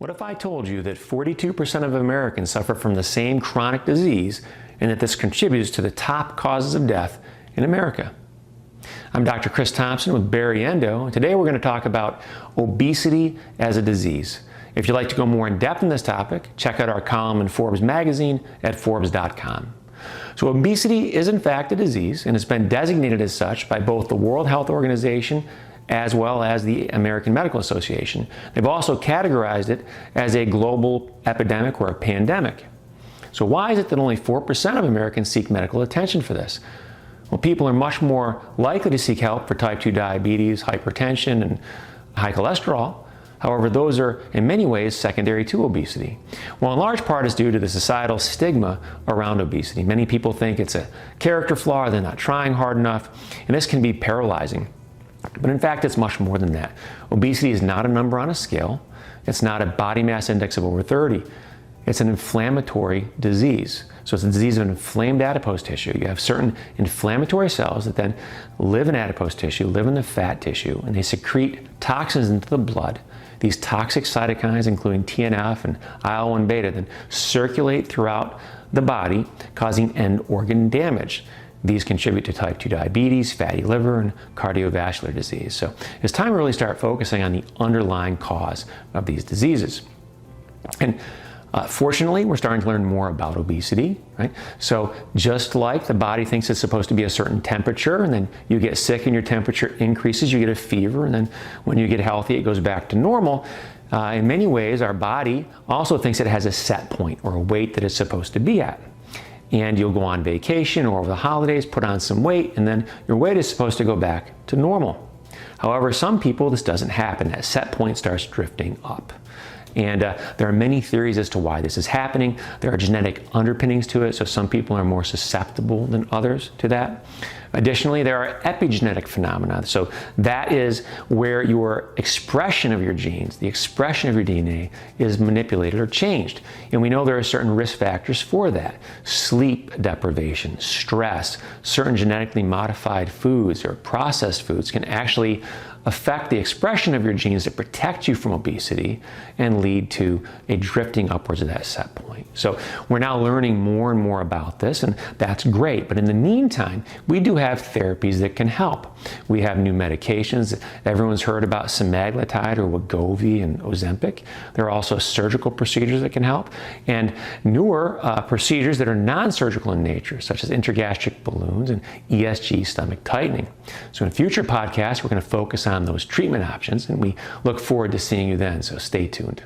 What if I told you that 42% of Americans suffer from the same chronic disease and that this contributes to the top causes of death in America? I'm Dr. Thompson with Bariendo, and today we're going to talk about obesity as a disease. If you'd like to go more in depth in this topic, check out our column in Forbes magazine at Forbes.com. So obesity is in fact a disease, and it's been designated as such by both the World Health Organization as well as the American Medical Association. They've also categorized it as a global epidemic or a pandemic. So why is it that only 4% of Americans seek medical attention for this? Well, people are much more likely to seek help for type 2 diabetes, hypertension, and high cholesterol. However, those are in many ways secondary to obesity. Well, in large part is due to the societal stigma around obesity. Many people think it's a character flaw, they're not trying hard enough, and this can be paralyzing. But in fact, it's much more than that. Obesity is not a number on a scale. It's not a body mass index of over 30. It's an inflammatory disease. So it's a disease of inflamed adipose tissue. You have certain inflammatory cells that then live in adipose tissue, live in the fat tissue, and they secrete toxins into the blood. These toxic cytokines, including TNF and IL-1 beta, then circulate throughout the body, causing end organ damage. These contribute to type 2 diabetes, fatty liver, and cardiovascular disease. So it's time to really start focusing on the underlying cause of these diseases. And fortunately, we're starting to learn more about obesity, right? So just like the body thinks it's supposed to be a certain temperature, and then you get sick and your temperature increases, you get a fever, and then when you get healthy, it goes back to normal. In many ways, our body also thinks it has a set point or a weight that it's supposed to be at. And you'll go on vacation or over the holidays, put on some weight, and then your weight is supposed to go back to normal. However, some people, this doesn't happen. That set point starts drifting up. And there are many theories as to why this is happening. There are genetic underpinnings to it, so some people are more susceptible than others to that. Additionally, there are epigenetic phenomena. So that is where your expression of your genes, the expression of your DNA, is manipulated or changed. And we know there are certain risk factors for that. Sleep deprivation, stress, certain genetically modified foods or processed foods can actually affect the expression of your genes that protect you from obesity and lead to a drifting upwards of that set point. So we're now learning more and more about this, and that's great. But in the meantime, we do have therapies that can help. We have new medications. Everyone's heard about semaglutide or Wegovy and Ozempic. There are also surgical procedures that can help, and newer procedures that are non-surgical in nature, such as intragastric balloons and ESG stomach tightening. So in future podcasts, we're going to focus on those treatment options, and we look forward to seeing you then, so stay tuned.